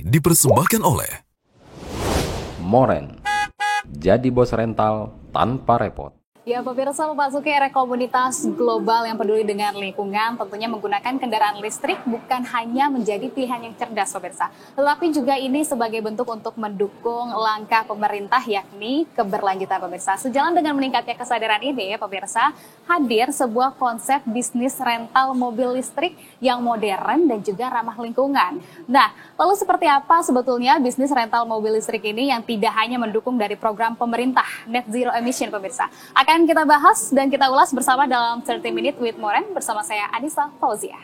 dipersembahkan oleh Moren, jadi bos rental tanpa repot. Ya, pemirsa, memasuki era komunitas global yang peduli dengan lingkungan, tentunya menggunakan kendaraan listrik bukan hanya menjadi pilihan yang cerdas, pemirsa, tetapi juga ini sebagai bentuk untuk mendukung langkah pemerintah, yakni keberlanjutan, pemirsa. Sejalan dengan meningkatnya kesadaran ini, pemirsa, hadir sebuah konsep bisnis rental mobil listrik yang modern dan juga ramah lingkungan. Nah, lalu seperti apa sebetulnya bisnis rental mobil listrik ini yang tidak hanya mendukung dari program pemerintah Net Zero Emission, pemirsa? Akan kita bahas dan kita ulas bersama dalam 30 Minute with Moren bersama saya Anissa Fauzia.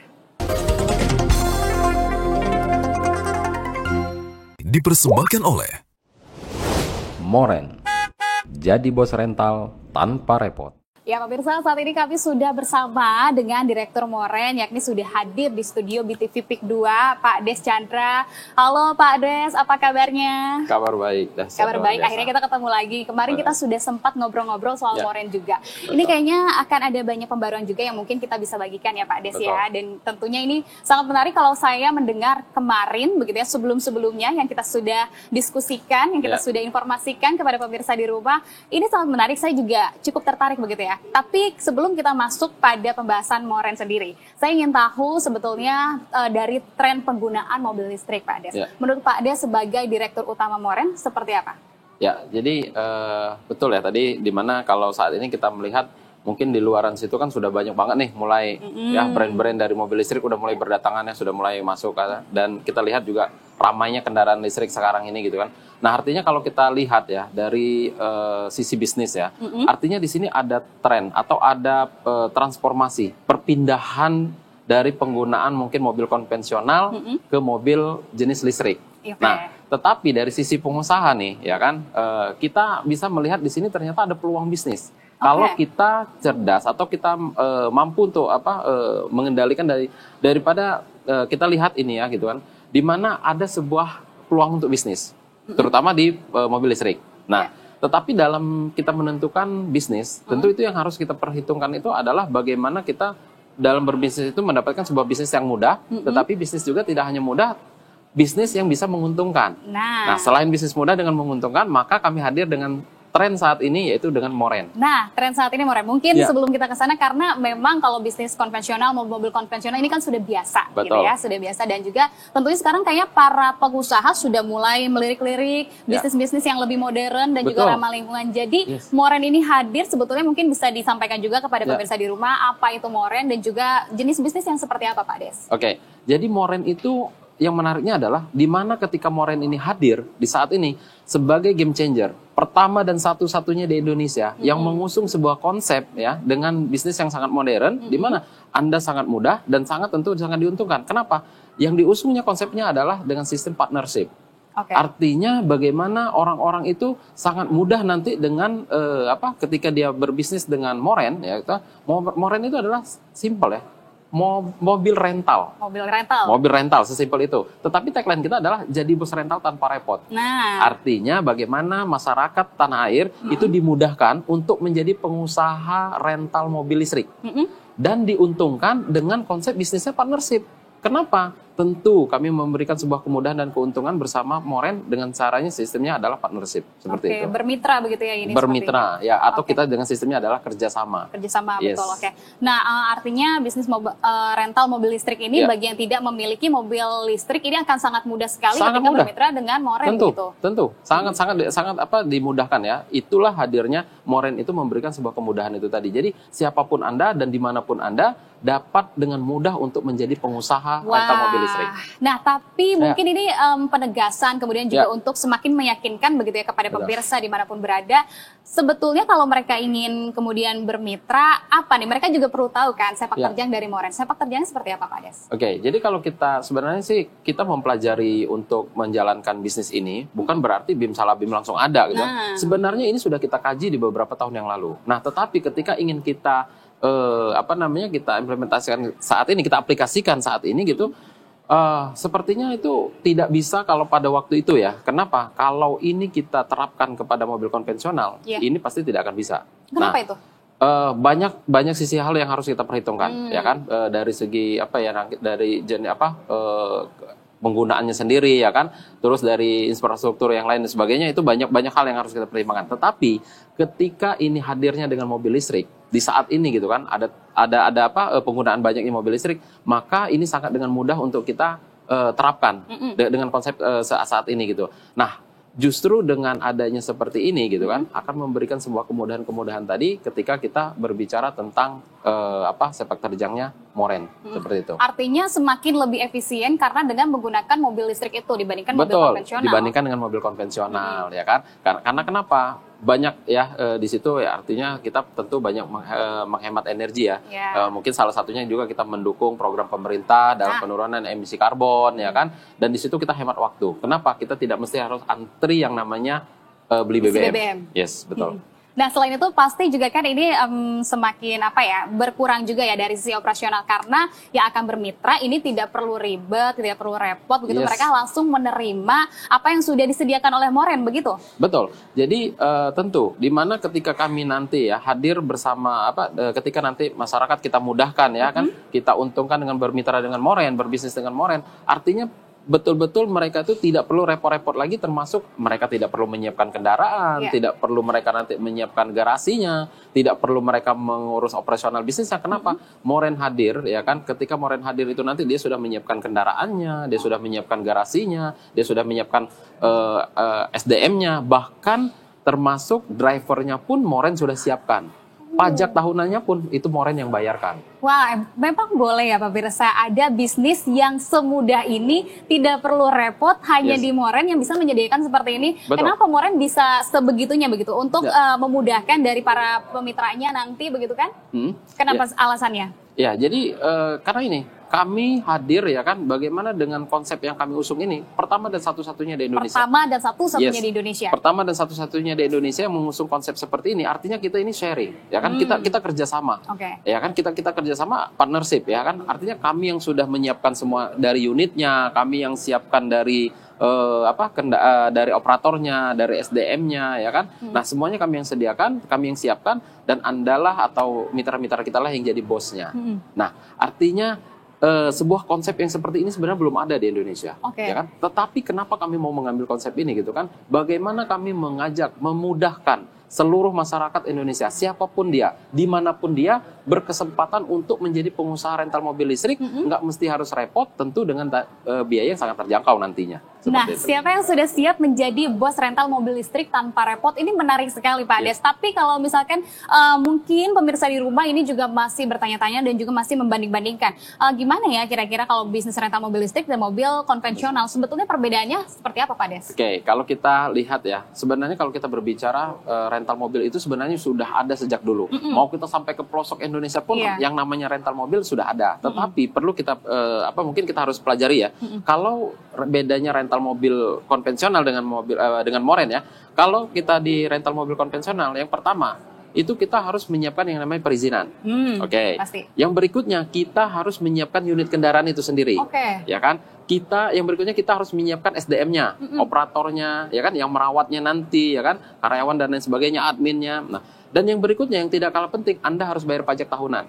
dipersembahkan oleh Moren, jadi bos rental tanpa repot. Ya, pemirsa, saat ini kami sudah bersama dengan Direktur Moren, yakni sudah hadir di studio BTV PIK 2, Pak Des Chandra. Halo Pak Des, apa kabarnya? Kabar baik. Kabar baik, akhirnya kita ketemu lagi. Kemarin kita sudah sempat ngobrol-ngobrol soal Moren juga. Betul. Ini kayaknya akan ada banyak pembaruan juga yang mungkin kita bisa bagikan ya Pak Des. Betul. Ya. Dan tentunya ini sangat menarik kalau saya mendengar kemarin, begitu ya, sebelum-sebelumnya yang kita sudah diskusikan, yang kita sudah informasikan kepada pemirsa di rumah. Ini sangat menarik, saya juga cukup tertarik begitu ya. Tapi sebelum kita masuk pada pembahasan Moren sendiri, saya ingin tahu sebetulnya dari tren penggunaan mobil listrik, Pak Des. Ya. Menurut Pak Des sebagai Direktur Utama Moren, seperti apa? Ya, jadi betul ya tadi dimana kalau saat ini kita melihat mungkin di luaran situ kan sudah banyak banget nih mulai ya brand-brand dari mobil listrik udah mulai berdatangannya, sudah mulai masuk dan kita lihat juga ramainya kendaraan listrik sekarang ini gitu kan. Nah, artinya kalau kita lihat ya dari sisi bisnis ya, artinya di sini ada tren atau ada transformasi, perpindahan dari penggunaan mungkin mobil konvensional ke mobil jenis listrik. Okay. Nah, tetapi dari sisi pengusaha nih ya kan, kita bisa melihat di sini ternyata ada peluang bisnis. Kalau kita cerdas atau kita mampu untuk mengendalikan daripada kita lihat ini ya gitu kan, di mana ada sebuah peluang untuk bisnis, terutama di mobil listrik. Nah, tetapi dalam kita menentukan bisnis, tentu itu yang harus kita perhitungkan itu adalah bagaimana kita dalam berbisnis itu mendapatkan sebuah bisnis yang mudah, tetapi bisnis juga tidak hanya mudah, bisnis yang bisa menguntungkan. Nah, selain bisnis mudah dengan menguntungkan, maka kami hadir dengan tren saat ini yaitu dengan Moren. Nah, tren saat ini Moren. Mungkin sebelum kita ke sana, karena memang kalau bisnis konvensional, mobil konvensional ini kan sudah biasa. Betul. Gitu ya, sudah biasa. Dan juga tentunya sekarang kayaknya para pengusaha sudah mulai melirik-lirik bisnis-bisnis yang lebih modern dan juga ramah lingkungan. Jadi Moren ini hadir sebetulnya mungkin bisa disampaikan juga kepada pemirsa di rumah apa itu Moren dan juga jenis bisnis yang seperti apa, Pak Des. Oke, jadi Moren itu yang menariknya adalah di mana ketika Moren ini hadir di saat ini sebagai game changer, pertama dan satu-satunya di Indonesia yang mengusung sebuah konsep ya dengan bisnis yang sangat modern, di mana Anda sangat mudah dan sangat diuntungkan. Kenapa? Yang diusungnya konsepnya adalah dengan sistem partnership. Artinya bagaimana orang-orang itu sangat mudah nanti dengan ketika dia berbisnis dengan Moren ya, Moren itu adalah simple ya. Mobil rental. Mobil rental, sesimpel itu. Tetapi tagline kita adalah jadi bos rental tanpa repot. Nah, artinya bagaimana masyarakat tanah air itu dimudahkan untuk menjadi pengusaha rental mobil listrik. Dan diuntungkan dengan konsep bisnisnya partnership. Kenapa? Tentu kami memberikan sebuah kemudahan dan keuntungan bersama Moren dengan caranya sistemnya adalah partnership seperti itu. Bermitra begitu ya ini. Bermitra ya, atau kita dengan sistemnya adalah kerjasama. Kerjasama, betul. Nah, artinya bisnis rental mobil listrik ini bagi yang tidak memiliki mobil listrik ini akan sangat mudah sekali ketika bermitra dengan Moren gitu. Tentu, sangat dimudahkan ya. Itulah hadirnya Moren itu memberikan sebuah kemudahan itu tadi. Jadi siapapun Anda dan dimanapun Anda dapat dengan mudah untuk menjadi pengusaha rental mobil listrik. Nah, tapi mungkin ini penegasan kemudian juga untuk semakin meyakinkan begitu ya kepada pemirsa dimanapun berada. Sebetulnya kalau mereka ingin kemudian bermitra, apa nih? Mereka juga perlu tahu kan sepak terjang dari Moren. Sepak terjangnya seperti apa, Pak Des? Oke, jadi kalau kita sebenarnya sih kita mempelajari untuk menjalankan bisnis ini bukan berarti bim salah bim langsung ada gitu. Sebenarnya ini sudah kita kaji di beberapa tahun yang lalu. Nah, tetapi ketika ingin kita kita implementasikan saat ini, kita aplikasikan saat ini gitu, sepertinya itu tidak bisa kalau pada waktu itu ya. Kenapa? Kalau ini kita terapkan kepada mobil konvensional, ini pasti tidak akan bisa. Kenapa itu? Banyak sisi hal yang harus kita perhitungkan, ya kan? Dari segi penggunaannya sendiri ya kan, terus dari infrastruktur yang lain dan sebagainya, itu banyak hal yang harus kita pertimbangkan. Tetapi ketika ini hadirnya dengan mobil listrik di saat ini gitu kan, ada penggunaan banyaknya mobil listrik, maka ini sangat dengan mudah untuk kita terapkan dengan konsep saat ini gitu. Nah, justru dengan adanya seperti ini gitu kan, akan memberikan sebuah kemudahan-kemudahan tadi ketika kita berbicara tentang sepak terjangnya moren seperti itu. Artinya semakin lebih efisien karena dengan menggunakan mobil listrik itu dibandingkan mobil konvensional. Dibandingkan dengan mobil konvensional ya kan. Karena kenapa? Banyak ya di situ ya, artinya kita tentu banyak menghemat energi ya. Mungkin salah satunya juga kita mendukung program pemerintah dalam penurunan emisi karbon ya kan. Dan di situ kita hemat waktu. Kenapa? Kita tidak mesti harus antri yang namanya beli BBM. Yes, betul. Nah, selain itu pasti juga kan ini semakin berkurang juga ya dari sisi operasional, karena yang akan bermitra ini tidak perlu ribet, tidak perlu repot begitu, mereka langsung menerima apa yang sudah disediakan oleh Moren begitu. Betul. Jadi tentu di mana ketika kami nanti ya hadir bersama ketika nanti masyarakat kita mudahkan ya kan, kita untungkan dengan bermitra dengan Moren, berbisnis dengan Moren, artinya betul-betul mereka itu tidak perlu repot-repot lagi, termasuk mereka tidak perlu menyiapkan kendaraan, tidak perlu mereka nanti menyiapkan garasinya, tidak perlu mereka mengurus operasional bisnisnya. Kenapa? Moren hadir ya kan, ketika Moren hadir itu nanti dia sudah menyiapkan kendaraannya, dia sudah menyiapkan garasinya, dia sudah menyiapkan SDM-nya, bahkan termasuk drivernya pun Moren sudah siapkan. Pajak tahunannya pun itu Moren yang bayarkan. Wah, memang boleh ya Pak Pirsa, ada bisnis yang semudah ini, tidak perlu repot, hanya di Moren yang bisa menyediakan seperti ini. Betul. Kenapa Moren bisa sebegitunya begitu untuk memudahkan dari para pemitranya nanti begitu kan? Kenapa alasannya? Ya, jadi karena ini kami hadir ya kan, bagaimana dengan konsep yang kami usung ini, pertama dan satu-satunya di Indonesia. Pertama dan satu-satunya di Indonesia. Pertama dan satu-satunya di Indonesia yang mengusung konsep seperti ini, artinya kita ini sharing, ya kan, kita kerjasama, ya kan, kita kerjasama partnership, ya kan, artinya kami yang sudah menyiapkan semua dari unitnya, kami yang siapkan dari dari operatornya, dari SDM-nya, ya kan. Nah, semuanya kami yang sediakan, kami yang siapkan, dan andalah atau mitra-mitra kita lah yang jadi bosnya. Nah, artinya sebuah konsep yang seperti ini sebenarnya belum ada di Indonesia, ya kan. Tetapi kenapa kami mau mengambil konsep ini gitu kan? Bagaimana kami mengajak, memudahkan seluruh masyarakat Indonesia, siapapun dia, dimanapun dia, berkesempatan untuk menjadi pengusaha rental mobil listrik, nggak mesti harus repot, tentu dengan biaya yang sangat terjangkau nantinya. Nah, siapa yang sudah siap menjadi bos rental mobil listrik tanpa repot? Ini menarik sekali Pak Des. Tapi kalau misalkan mungkin pemirsa di rumah ini juga masih bertanya-tanya dan juga masih membanding-bandingkan, gimana ya kira-kira kalau bisnis rental mobil listrik dan mobil konvensional, sebetulnya perbedaannya seperti apa Pak Des? Oke, kalau kita lihat ya, sebenarnya kalau kita berbicara rental mobil itu sebenarnya sudah ada sejak dulu. Mau kita sampai ke pelosok Indonesia pun yang namanya rental mobil sudah ada. Tetapi perlu kita mungkin kita harus pelajari ya. Kalau bedanya rental mobil konvensional dengan Moren ya. Kalau kita di rental mobil konvensional, yang pertama itu kita harus menyiapkan yang namanya perizinan. Pasti. Yang berikutnya kita harus menyiapkan unit kendaraan itu sendiri. Ya kan? Yang berikutnya kita harus menyiapkan SDM-nya, operatornya, ya kan, yang merawatnya nanti, ya kan, karyawan dan lain sebagainya, adminnya. Nah, dan yang berikutnya yang tidak kalah penting, Anda harus bayar pajak tahunan.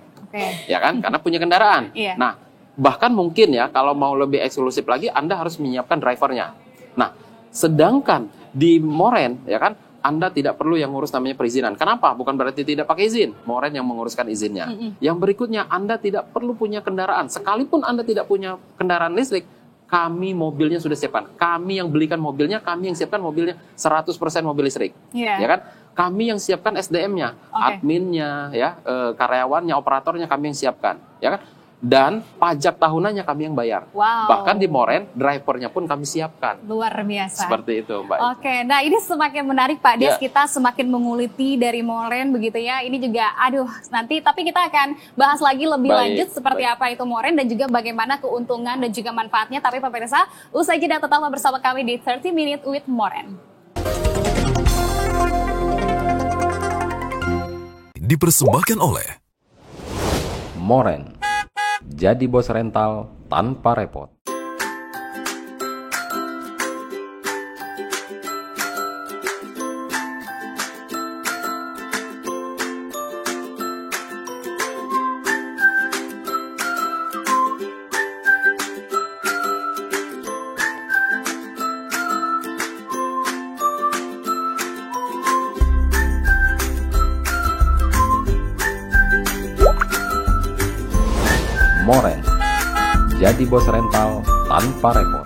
Ya kan? Karena punya kendaraan. Nah, bahkan mungkin ya kalau mau lebih eksklusif lagi, Anda harus menyiapkan drivernya. Nah, sedangkan di Moren, ya kan, Anda tidak perlu yang ngurus namanya perizinan. Kenapa? Bukan berarti tidak pakai izin. Moren yang menguruskan izinnya. Yang berikutnya, Anda tidak perlu punya kendaraan. Sekalipun Anda tidak punya kendaraan listrik, kami mobilnya sudah siapkan. Kami yang belikan mobilnya, kami yang siapkan mobilnya 100% mobil listrik. Ya kan? Kami yang siapkan SDM-nya, adminnya, ya, karyawannya, operatornya kami yang siapkan, ya kan? Dan pajak tahunannya kami yang bayar. Bahkan di Moren, drivernya pun kami siapkan. Luar biasa. Seperti itu, Mbak. Nah ini semakin menarik Pak Des, kita semakin menguliti dari Moren begitu ya. Ini juga, nanti tapi kita akan bahas lagi lebih lanjut seperti apa itu Moren dan juga bagaimana keuntungan dan juga manfaatnya. Tapi Pak Pirsa, usai jeda tetaplah bersama kami di 30 Minutes with Moren. Dipersembahkan oleh Moren. Jadi bos rental tanpa repot. Moren. Jadi bos rental tanpa repot.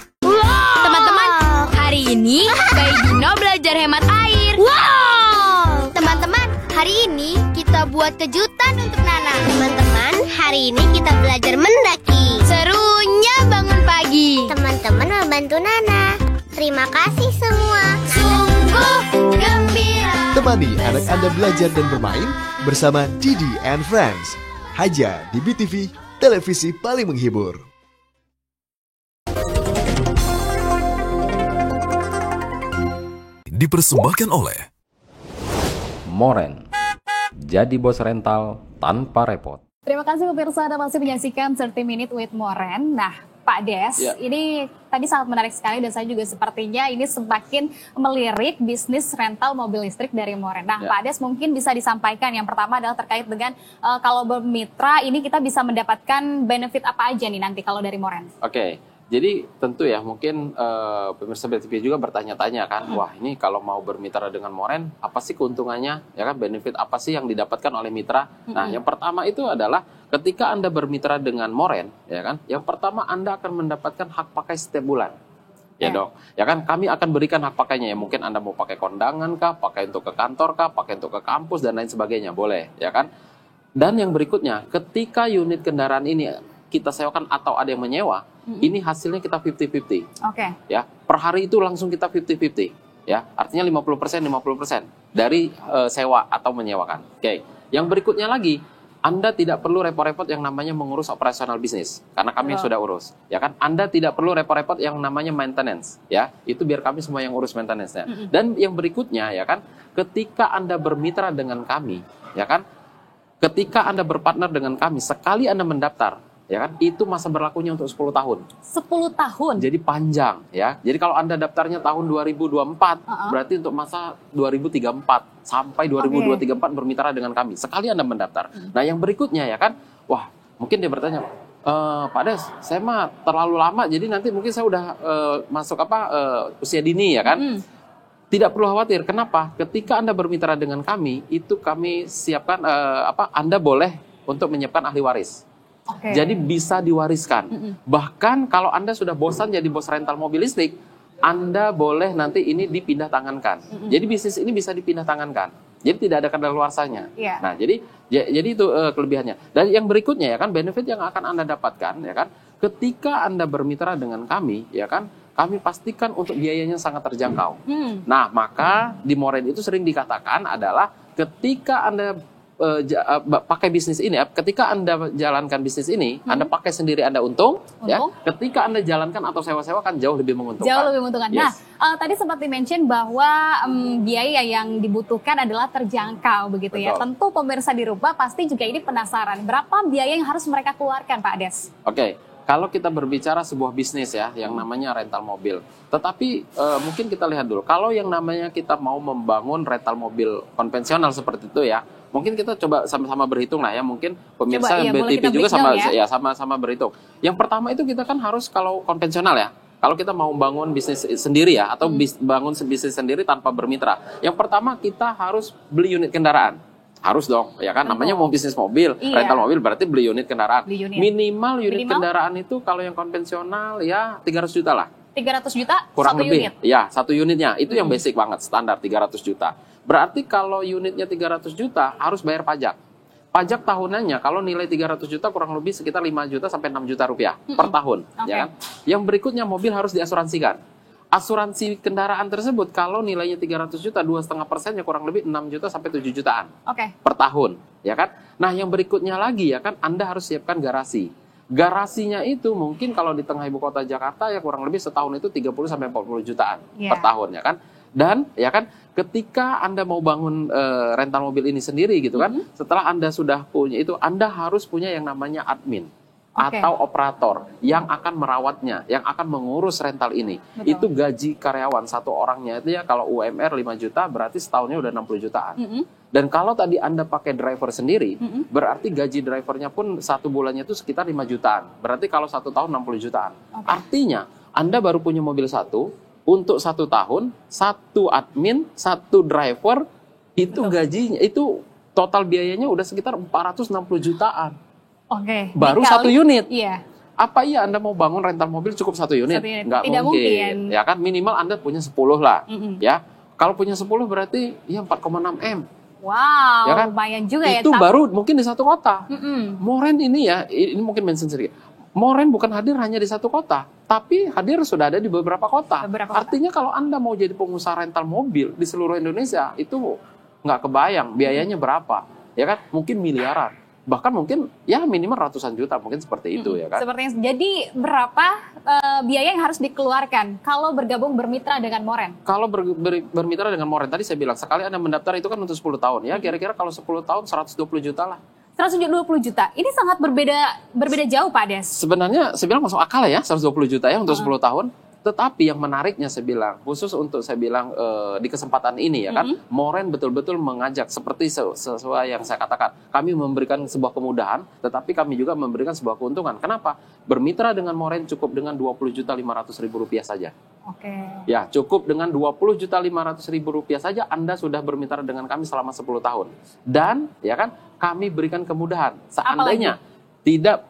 Teman-teman, hari ini Kak Gino belajar hemat air. Wow! Teman-teman, hari ini kita buat kejutan untuk Nana. Teman-teman, hari ini kita belajar mendaki. Serunya bangun pagi. Teman-teman membantu Nana. Terima kasih semua. Sungguh gembira. Temani anak Anda belajar dan bermain bersama Didi and Friends. Hanya di BTV, televisi paling menghibur. Dipersembahkan oleh Moren. Jadi bos rental tanpa repot. Terima kasih pemirsa, Anda masih menyaksikan 30 Minute with Moren. Nah, Pak Des, ini tadi sangat menarik sekali dan saya juga sepertinya ini semakin melirik bisnis rental mobil listrik dari Moren. Nah, Pak Des mungkin bisa disampaikan yang pertama adalah terkait dengan kalau bermitra ini kita bisa mendapatkan benefit apa aja nih nanti kalau dari Moren? Oke, jadi tentu ya mungkin pemirsa BTV juga bertanya-tanya kan, wah ini kalau mau bermitra dengan Moren, apa sih keuntungannya? Ya kan, benefit apa sih yang didapatkan oleh mitra? Nah, yang pertama itu adalah ketika Anda bermitra dengan Moren, ya kan, yang pertama Anda akan mendapatkan hak pakai setiap bulan. Ya dong, ya kan, kami akan berikan hak pakainya ya, mungkin Anda mau pakai kondangan kah, pakai untuk ke kantor kah, pakai untuk ke kampus dan lain sebagainya, boleh, ya kan. Dan yang berikutnya, ketika unit kendaraan ini kita sewakan atau ada yang menyewa, ini hasilnya kita 50-50. Oke. Ya, per hari itu langsung kita 50-50. Ya, artinya 50% dari sewa atau menyewakan. Oke. Yang berikutnya lagi, Anda tidak perlu repot-repot yang namanya mengurus operasional bisnis karena kami yang sudah urus. Ya kan? Anda tidak perlu repot-repot yang namanya maintenance, ya. Itu biar kami semua yang urus maintenance-nya. Dan yang berikutnya ya kan, ketika Anda bermitra dengan kami, ya kan? Ketika Anda berpartner dengan kami, sekali Anda mendaftar, ya kan, itu masa berlakunya untuk 10 tahun. 10 tahun? Jadi panjang, ya. Jadi kalau Anda daftarnya tahun 2024, berarti untuk masa 2034 sampai 2034 bermitra dengan kami. Sekali Anda mendaftar. Nah, yang berikutnya ya kan, wah, mungkin dia bertanya, Pak Des, saya mah terlalu lama, jadi nanti mungkin saya udah masuk usia dini ya kan. Tidak perlu khawatir. Kenapa? Ketika Anda bermitra dengan kami, itu kami siapkan Anda boleh untuk menyiapkan ahli waris. Jadi bisa diwariskan. Bahkan kalau Anda sudah bosan jadi bos rental mobil listrik, Anda boleh nanti ini dipindah tangankan. Jadi bisnis ini bisa dipindah tangankan. Jadi tidak ada kadaluarsanya. Nah, jadi itu kelebihannya. Dan yang berikutnya ya kan, benefit yang akan Anda dapatkan ya kan, ketika Anda bermitra dengan kami ya kan, kami pastikan untuk biayanya sangat terjangkau. Nah, maka di Moren itu sering dikatakan adalah ketika Anda pakai bisnis ini, ketika Anda jalankan bisnis ini, Anda pakai sendiri Anda untung, ya. Ketika Anda jalankan atau sewa-sewa kan jauh lebih menguntungkan. Jauh lebih menguntungkan. Yes. Nah, tadi sempat di-mention bahwa biaya yang dibutuhkan adalah terjangkau begitu. Betul. Ya. Tentu pemirsa di rumah pasti juga ini penasaran, berapa biaya yang harus mereka keluarkan, Pak Des? Oke. Kalau kita berbicara sebuah bisnis ya, yang namanya rental mobil. Tetapi mungkin kita lihat dulu, kalau yang namanya kita mau membangun rental mobil konvensional seperti itu ya, mungkin kita coba sama-sama berhitung lah ya, mungkin pemirsa BTV juga sama-sama berhitung. Yang pertama itu kita kan harus kalau konvensional ya, kalau kita mau bangun bisnis sendiri ya, atau bangun bisnis sendiri tanpa bermitra. Yang pertama kita harus beli unit kendaraan. Harus dong, ya kan? Namanya mau bisnis mobil, rental mobil berarti beli unit kendaraan. Minimal unit kendaraan itu kalau yang konvensional ya 300 juta lah. 300 juta kurang satu lebih. Unit? Ya, satu unitnya. Itu yang basic banget, standar 300 juta. Berarti kalau unitnya 300 juta harus bayar pajak. Pajak tahunannya kalau nilai 300 juta kurang lebih sekitar 5 juta sampai 6 juta rupiah per tahun. Ya kan? Yang berikutnya mobil harus diasuransikan. Asuransi kendaraan tersebut kalau nilainya 300 juta, 2,5%-nya kurang lebih 6 juta sampai 7 jutaan per tahun, ya kan? Nah, yang berikutnya lagi ya kan, Anda harus siapkan garasi. Garasinya itu mungkin kalau di tengah ibu kota Jakarta ya kurang lebih setahun itu 30 sampai 40 jutaan per tahun, ya kan? Dan ya kan, ketika Anda mau bangun rental mobil ini sendiri gitu kan, setelah Anda sudah punya itu, Anda harus punya yang namanya admin. Atau operator yang akan merawatnya, yang akan mengurus rental ini. Betul. Itu gaji karyawan satu orangnya itu ya kalau UMR 5 juta berarti setahunnya udah 60 jutaan. Dan kalau tadi Anda pakai driver sendiri, berarti gaji drivernya pun satu bulannya itu sekitar 5 jutaan. Berarti kalau satu tahun 60 jutaan. Artinya Anda baru punya mobil satu, untuk satu tahun, satu admin, satu driver, itu gajinya, itu total biayanya udah sekitar 460 jutaan. Oke. Baru dikali- satu unit. Iya. Apa iya Anda mau bangun rental mobil cukup satu unit? Satu unit. Nggak Tidak mungkin. Ya kan minimal Anda punya 10 lah. Mm-mm. Ya. Kalau punya 10 berarti ya 4,6 M. Wow, Ya kan? lumayan juga ya. Itu baru mungkin di satu kota. Mm-mm. Moren ini ya, ini mungkin mention sedikit. Moren bukan hadir hanya di satu kota, tapi hadir sudah ada di beberapa kota. Beberapa kota. Artinya kalau Anda mau jadi pengusaha rental mobil di seluruh Indonesia, itu nggak kebayang biayanya berapa. Ya kan? Mungkin miliaran. Bahkan mungkin ya minimal ratusan juta, mungkin seperti itu ya kan. Sepertinya. Jadi berapa biaya yang harus dikeluarkan kalau bergabung bermitra dengan Moren? Kalau bermitra dengan Moren, tadi saya bilang, sekali Anda mendaftar itu kan untuk 10 tahun. Ya kira-kira kalau 10 tahun 120 juta lah. 120 juta. Ini sangat berbeda jauh Pak Des. Sebenarnya saya bilang masuk akal ya 120 juta ya untuk 10 tahun. Tetapi yang menariknya saya bilang, khusus untuk saya bilang di kesempatan ini ya kan, Moren betul-betul mengajak seperti sesuai yang saya katakan. Kami memberikan sebuah kemudahan, tetapi kami juga memberikan sebuah keuntungan. Kenapa? Bermitra dengan Moren cukup dengan Rp20.500.000 saja. Oke. Ya, cukup dengan Rp20.500.000 saja Anda sudah bermitra dengan kami selama 10 tahun. Dan ya kan, kami berikan kemudahan. Seandainya tidak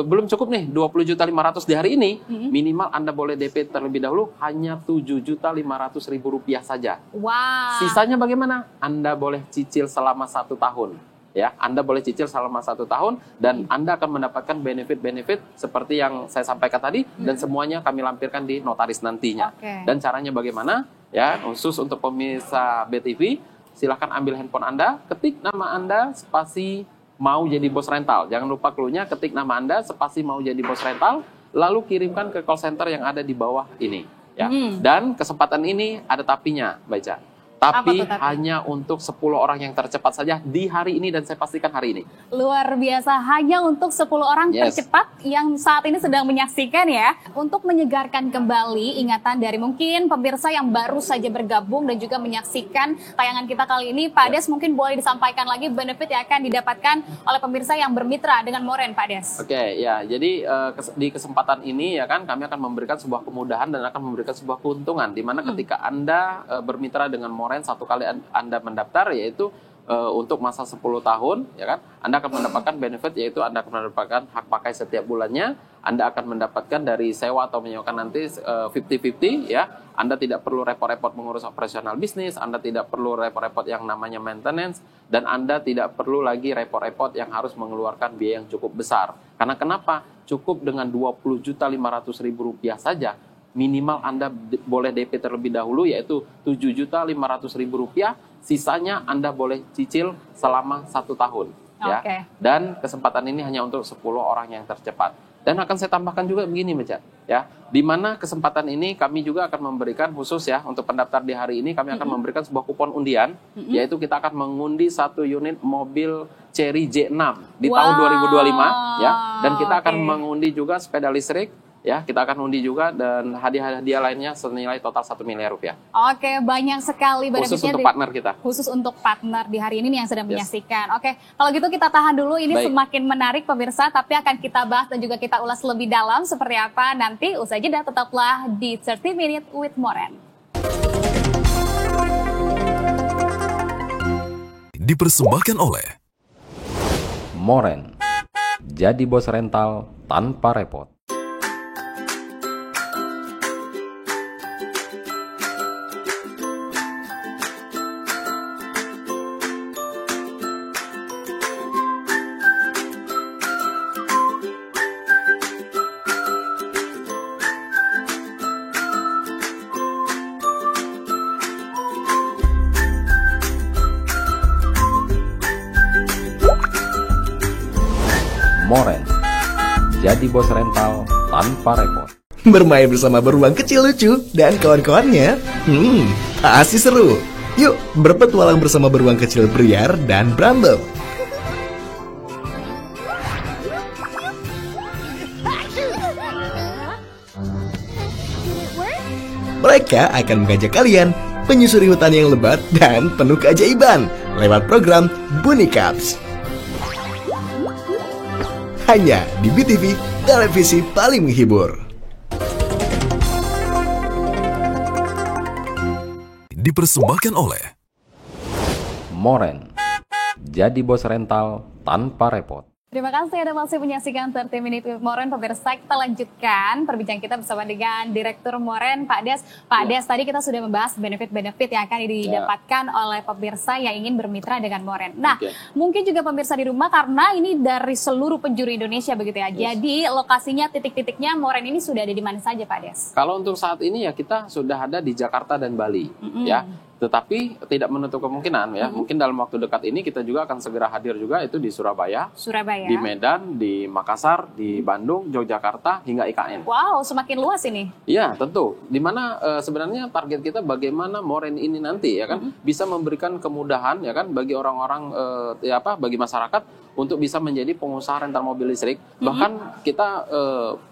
belum cukup nih 20.500.000 di hari ini, minimal Anda boleh DP terlebih dahulu hanya Rp7.500.000 saja. Wow. Sisanya bagaimana? Anda boleh cicil selama 1 tahun. Ya, Anda boleh cicil selama 1 tahun dan Anda akan mendapatkan benefit-benefit seperti yang saya sampaikan tadi dan semuanya kami lampirkan di notaris nantinya. Oke. Dan caranya bagaimana? Ya, khusus untuk pemirsa BTV, silahkan ambil handphone Anda, ketik nama Anda, spasi mau jadi bos rental. Jangan lupa clue-nya, ketik nama Anda, spasi mau jadi bos rental, lalu kirimkan ke call center yang ada di bawah ini. Ya. Dan kesempatan ini ada tapinya, baca. Tapi hanya untuk 10 orang yang tercepat saja di hari ini dan saya pastikan hari ini. Luar biasa, hanya untuk 10 orang tercepat yang saat ini sedang menyaksikan ya. Untuk menyegarkan kembali ingatan dari mungkin pemirsa yang baru saja bergabung dan juga menyaksikan tayangan kita kali ini, Pak Des mungkin boleh disampaikan lagi benefit yang akan didapatkan oleh pemirsa yang bermitra dengan Moren, Pak Des. Oke, ya. Jadi di kesempatan ini ya kan kami akan memberikan sebuah kemudahan dan akan memberikan sebuah keuntungan di mana ketika Anda bermitra dengan Moren satu kali Anda mendaftar, yaitu untuk masa 10 tahun ya kan, Anda akan mendapatkan benefit, yaitu Anda akan mendapatkan hak pakai setiap bulannya, Anda akan mendapatkan dari sewa atau menyewakan nanti 50-50 ya. Anda tidak perlu repot-repot mengurus operasional bisnis, Anda tidak perlu repot-repot yang namanya maintenance, dan Anda tidak perlu lagi repot-repot yang harus mengeluarkan biaya yang cukup besar. Karena kenapa? Cukup dengan Rp20.500.000 saja minimal Anda boleh DP terlebih dahulu, yaitu Rp7.500.000. Sisanya Anda boleh cicil selama 1 tahun. Ya. Dan kesempatan ini hanya untuk 10 orang yang tercepat. Dan akan saya tambahkan juga begini, Mbak, ya, di mana kesempatan ini kami juga akan memberikan khusus ya untuk pendaftar di hari ini, kami akan memberikan sebuah kupon undian, yaitu kita akan mengundi 1 unit mobil Chery J6 di tahun 2025 ya, dan kita akan mengundi juga sepeda listrik. Ya, kita akan undi juga dan hadiah-hadiah lainnya senilai total Rp1 miliar. Oke, banyak sekali benefitnya. Khusus untuk partner kita. Khusus untuk partner di hari ini nih yang sedang menyaksikan. Oke, kalau gitu kita tahan dulu. Ini semakin menarik pemirsa, tapi akan kita bahas dan juga kita ulas lebih dalam seperti apa nanti. Usai jeda tetaplah di 30 Minute with Moren. Dipersembahkan oleh Moren. Jadi bos rental tanpa repot. Moren. Jadi bos rental tanpa repot. Bermain bersama beruang kecil lucu dan kawan-kawannya, pasti seru. Yuk, berpetualang bersama beruang kecil Briar dan Bramble. Mereka akan mengajak kalian menyusuri hutan yang lebat dan penuh keajaiban lewat program Bunny Cups. Hanya di BTV, televisi paling menghibur. Dipersembahkan oleh Moren. Jadi bos rental tanpa repot. Terima kasih Anda masih menyaksikan 30 Minute with Moren. Pemirsa, kita lanjutkan perbincangan kita bersama dengan Direktur Moren, Pak Des. Pak Des, tadi kita sudah membahas benefit-benefit yang akan didapatkan oleh pemirsa yang ingin bermitra dengan Moren. Nah, mungkin juga pemirsa di rumah, karena ini dari seluruh penjuru Indonesia begitu ya. Jadi lokasinya, titik-titiknya Moren ini sudah ada di mana saja, Pak Des? Kalau untuk saat ini ya kita sudah ada di Jakarta dan Bali, ya. Tetapi tidak menutup kemungkinan ya, mungkin dalam waktu dekat ini kita juga akan segera hadir juga itu di Surabaya, di Medan, di Makassar, di Bandung, Yogyakarta, hingga IKN. Wow, semakin luas ini. Iya, tentu. Dimana sebenarnya target kita bagaimana Moren ini nanti ya kan bisa memberikan kemudahan ya kan bagi orang-orang bagi masyarakat untuk bisa menjadi pengusaha rental mobil listrik. Bahkan kita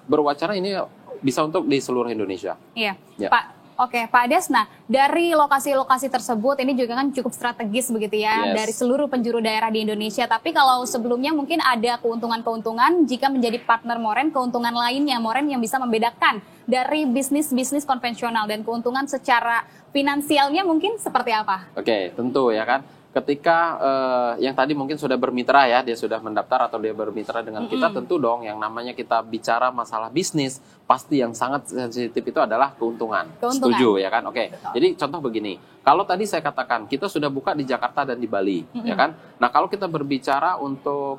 berwacana ini bisa untuk di seluruh Indonesia. Iya, Ya. Pak. Oke, Pak Des, nah dari lokasi-lokasi tersebut ini juga kan cukup strategis begitu ya, dari seluruh penjuru daerah di Indonesia. Tapi kalau sebelumnya mungkin ada keuntungan-keuntungan jika menjadi partner Moren, keuntungan lainnya Moren yang bisa membedakan dari bisnis-bisnis konvensional, dan keuntungan secara finansialnya mungkin seperti apa? Oke, tentu ya kan. Ketika yang tadi mungkin sudah bermitra ya, dia sudah mendaftar atau dia bermitra dengan kita, tentu dong yang namanya kita bicara masalah bisnis, pasti yang sangat sensitif itu adalah keuntungan. Setuju ya kan? Oke. Jadi contoh begini, kalau tadi saya katakan kita sudah buka di Jakarta dan di Bali, ya kan? Nah kalau kita berbicara untuk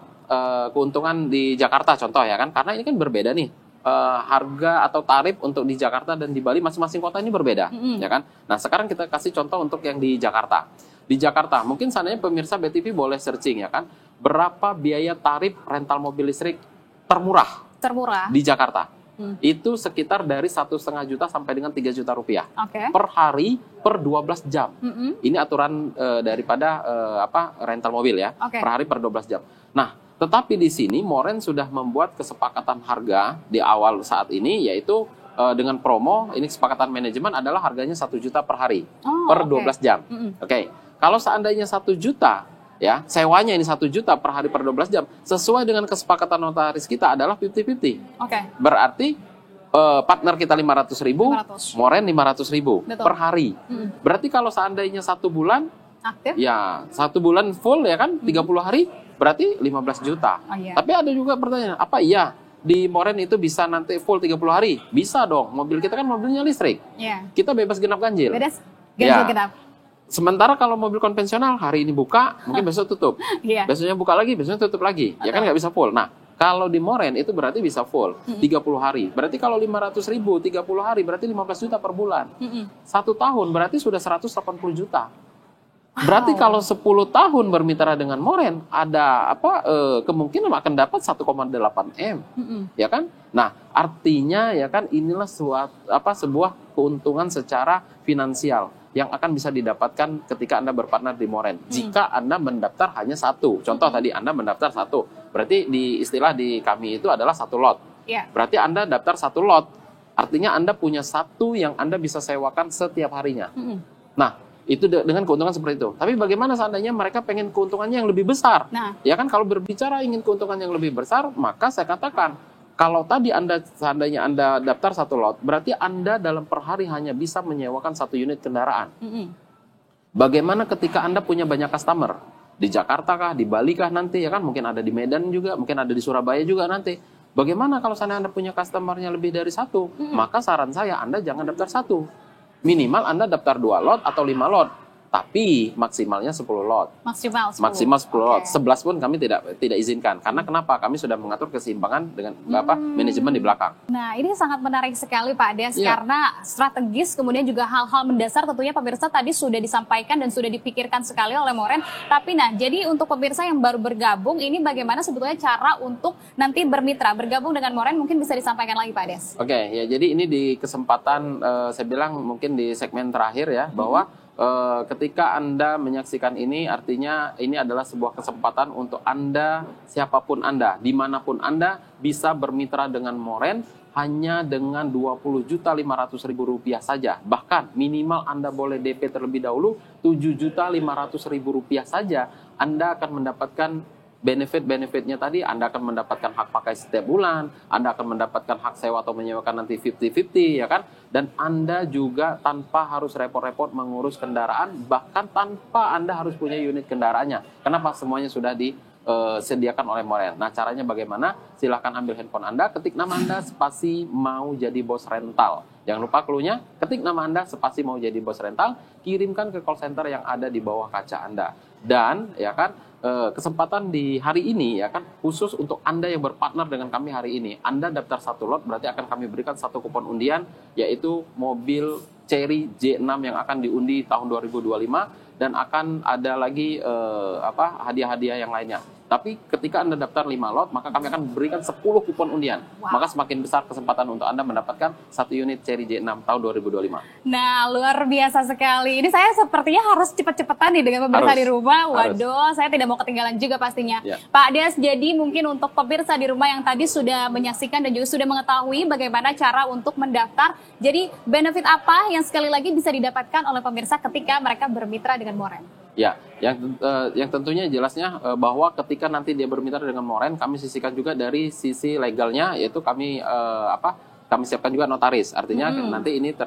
keuntungan di Jakarta contoh ya kan, karena ini kan berbeda nih. Harga atau tarif untuk di Jakarta dan di Bali masing-masing kota ini berbeda, ya kan? Nah sekarang kita kasih contoh untuk yang di Jakarta. Di Jakarta, mungkin seandainya pemirsa BTV boleh searching ya kan, berapa biaya tarif rental mobil listrik termurah di Jakarta? Itu sekitar dari 1,5 juta sampai dengan 3 juta rupiah per hari per 12 jam. Ini aturan daripada rental mobil ya, per hari per 12 jam. Nah, tetapi di sini Moren sudah membuat kesepakatan harga di awal saat ini, yaitu dengan promo, ini kesepakatan manajemen adalah harganya 1 juta per hari per 12 jam. Oke. Kalau seandainya 1 juta, ya sewanya ini 1 juta per hari per 12 jam, sesuai dengan kesepakatan notaris kita adalah 50-50. Berarti partner kita 500.000, Moren 500.000 per hari. Berarti kalau seandainya 1 bulan, aktif? Ya 1 bulan full ya kan, 30 hari, berarti 15 juta. Tapi ada juga pertanyaan, apa iya di Moren itu bisa nanti full 30 hari? Bisa dong, mobil kita kan mobilnya listrik. Kita bebas genap ganjil. Ganjil genap. Sementara kalau mobil konvensional hari ini buka, mungkin besok tutup. Besoknya buka lagi, besoknya tutup lagi. Ya kan nggak bisa full. Nah, kalau di Moren itu berarti bisa full 30 hari. Berarti kalau 500.000 30 hari berarti 15 juta per bulan. 1 tahun berarti sudah 180 juta. Berarti kalau 10 tahun bermitra dengan Moren, ada kemungkinan akan dapat 1,8 M. Ya kan? Nah, artinya ya kan inilah sebuah keuntungan secara finansial yang akan bisa didapatkan ketika Anda berpartner di Moren. Jika Anda mendaftar hanya 1. Contoh tadi Anda mendaftar 1. Berarti di istilah di kami itu adalah 1 lot. Berarti Anda daftar 1 lot. Artinya Anda punya 1 yang Anda bisa sewakan setiap harinya. Nah, itu dengan keuntungan seperti itu. Tapi bagaimana seandainya mereka pengen keuntungannya yang lebih besar? Ya kan, kalau berbicara ingin keuntungan yang lebih besar, maka saya katakan, kalau tadi seandainya Anda daftar 1 lot, berarti Anda dalam per hari hanya bisa menyewakan 1 unit kendaraan. Bagaimana ketika Anda punya banyak customer? Di Jakarta kah, di Bali kah nanti, ya kan? Mungkin ada di Medan juga, mungkin ada di Surabaya juga nanti. Bagaimana kalau seandainya Anda punya customernya lebih dari 1? Maka saran saya, Anda jangan daftar 1. Minimal Anda daftar 2 lot atau 5 lot. Tapi maksimalnya 10 lot. Maksimal 10 lot. 11 pun kami tidak izinkan. Karena kenapa? Kami sudah mengatur keseimbangan dengan manajemen di belakang. Nah, ini sangat menarik sekali Pak Des, karena strategis, kemudian juga hal-hal mendasar tentunya pemirsa tadi sudah disampaikan dan sudah dipikirkan sekali oleh Moren. Tapi jadi untuk pemirsa yang baru bergabung, ini bagaimana sebetulnya cara untuk nanti bermitra, bergabung dengan Moren, mungkin bisa disampaikan lagi Pak Des. Oke, ya jadi ini di kesempatan saya bilang mungkin di segmen terakhir ya, bahwa ketika Anda menyaksikan ini, artinya ini adalah sebuah kesempatan untuk Anda, siapapun Anda, dimanapun Anda, bisa bermitra dengan Moren hanya dengan Rp20.500.000 saja. Bahkan minimal Anda boleh DP terlebih dahulu Rp7.500.000 saja. Anda akan mendapatkan benefit-benefitnya tadi. Anda akan mendapatkan hak pakai setiap bulan, Anda akan mendapatkan hak sewa atau menyewakan nanti 50-50 ya kan, dan Anda juga tanpa harus repot-repot mengurus kendaraan, bahkan tanpa Anda harus punya unit kendaraannya. Kenapa? Semuanya sudah sediakan oleh Moren. Nah, caranya bagaimana? Silahkan ambil handphone Anda, ketik nama Anda, spasi mau jadi bos rental. Jangan lupa clue-nya, ketik nama Anda, spasi mau jadi bos rental, kirimkan ke call center yang ada di bawah kaca Anda. Dan ya kan, kesempatan di hari ini ya kan, khusus untuk Anda yang berpartner dengan kami hari ini. Anda daftar 1 lot, berarti akan kami berikan 1 kupon undian, yaitu mobil Chery J6 yang akan diundi tahun 2025, dan akan ada lagi hadiah-hadiah yang lainnya. Tapi ketika Anda daftar 5 lot, maka kami akan berikan 10 kupon undian. Wow. Maka semakin besar kesempatan untuk Anda mendapatkan 1 unit Chery J6 tahun 2025. Nah, luar biasa sekali. Ini saya sepertinya harus cepet-cepetan nih dengan pemirsa di rumah. Waduh, saya tidak mau ketinggalan juga pastinya. Ya. Pak Des, jadi mungkin untuk pemirsa di rumah yang tadi sudah menyaksikan dan juga sudah mengetahui bagaimana cara untuk mendaftar. Jadi, benefit apa yang sekali lagi bisa didapatkan oleh pemirsa ketika mereka bermitra dengan Moren? Ya, yang tentunya jelasnya bahwa ketika nanti dia bermitra dengan Moren, kami sisihkan juga dari sisi legalnya, yaitu kami kami siapkan juga notaris. Artinya nanti ini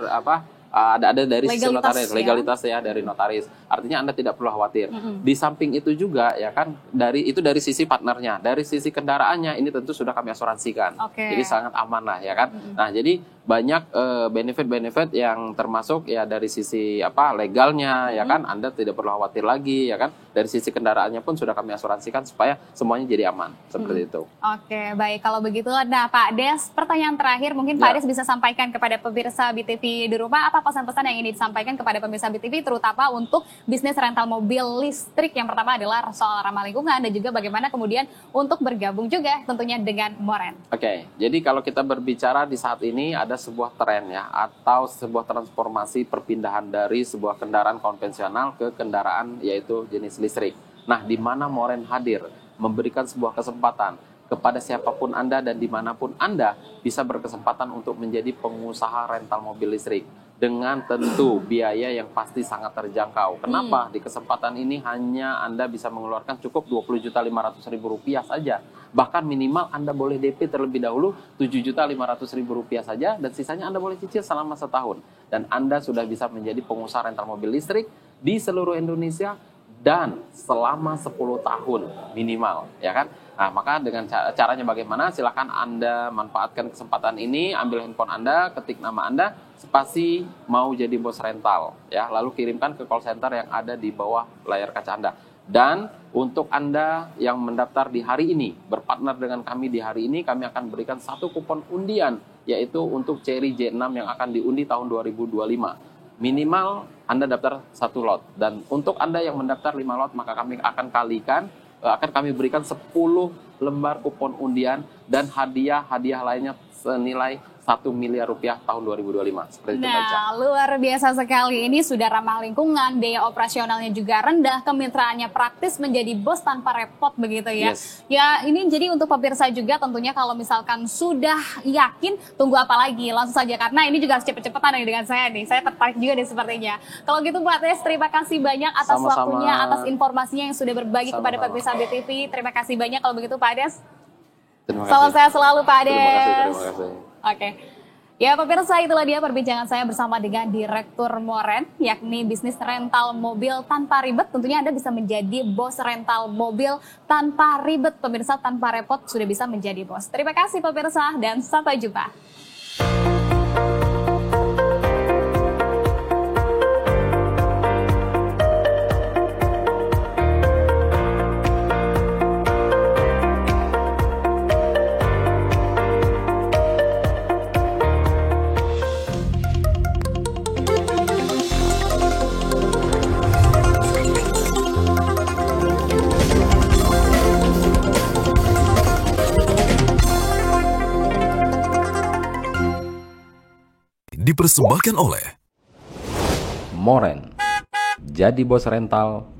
ada dari sisi notaris, legalitas ya dari notaris. Artinya Anda tidak perlu khawatir. Di samping itu juga ya kan, dari sisi partnernya, dari sisi kendaraannya ini tentu sudah kami asuransikan. Jadi sangat aman lah ya kan. Nah, jadi banyak benefit-benefit yang termasuk ya dari sisi legalnya ya kan, Anda tidak perlu khawatir lagi ya kan. Dari sisi kendaraannya pun sudah kami asuransikan supaya semuanya jadi aman seperti itu. Oke, baik kalau begitu. Nah, Pak Des, pertanyaan terakhir mungkin Pak Des bisa sampaikan kepada pemirsa BTV di rumah, apa pesan-pesan yang ingin disampaikan kepada pemirsa BTV terutama untuk bisnis rental mobil listrik. Yang pertama adalah soal ramah lingkungan dan juga bagaimana kemudian untuk bergabung juga tentunya dengan Moren. Oke, jadi kalau kita berbicara di saat ini ada sebuah tren ya, atau sebuah transformasi perpindahan dari sebuah kendaraan konvensional ke kendaraan yaitu jenis listrik. Nah, di mana Moren hadir memberikan sebuah kesempatan kepada siapapun Anda dan dimanapun Anda bisa berkesempatan untuk menjadi pengusaha rental mobil listrik dengan tentu biaya yang pasti sangat terjangkau. Kenapa? Di kesempatan ini hanya Anda bisa mengeluarkan cukup Rp20.500.000 saja. Bahkan minimal Anda boleh DP terlebih dahulu Rp7.500.000 saja, dan sisanya Anda boleh cicil selama setahun. Dan Anda sudah bisa menjadi pengusaha rental mobil listrik di seluruh Indonesia dan selama 10 tahun minimal, ya kan? Nah, maka dengan caranya bagaimana? Silakan Anda manfaatkan kesempatan ini, ambil handphone Anda, ketik nama Anda, spasi mau jadi bos rental, ya, lalu kirimkan ke call center yang ada di bawah layar kaca Anda. Dan untuk Anda yang mendaftar di hari ini, berpartner dengan kami di hari ini, kami akan berikan 1 kupon undian, yaitu untuk Chery J6 yang akan diundi tahun 2025. Minimal Anda daftar 1 lot. Dan untuk Anda yang mendaftar 5 lot, maka kami akan kami berikan 10 lembar kupon undian dan hadiah lainnya senilai Rp1 miliar tahun 2025. Seperti itu, Nah, luar biasa sekali. Ini sudah ramah lingkungan, biaya operasionalnya juga rendah, kemitraannya praktis, menjadi bos tanpa repot begitu ya. Yes. Ya, ini jadi untuk pemirsa juga tentunya kalau misalkan sudah yakin, tunggu apa lagi? Langsung saja, karena ini juga harus cepet-cepetan nih dengan saya nih. Saya tertarik juga nih sepertinya. Kalau gitu Pak Des, terima kasih banyak atas waktunya, atas informasinya yang sudah berbagi kepada pemirsa BTV. Terima kasih banyak kalau begitu Pak Des. Salam sehat selalu Pak Des. Terima kasih. Oke. Ya pemirsa, itulah dia perbincangan saya bersama dengan Direktur Moren, yakni bisnis rental mobil tanpa ribet. Tentunya Anda bisa menjadi bos rental mobil tanpa ribet, pemirsa, tanpa repot, sudah bisa menjadi bos. Terima kasih pemirsa dan sampai jumpa. Dipersembahkan oleh Moren, jadi bos rental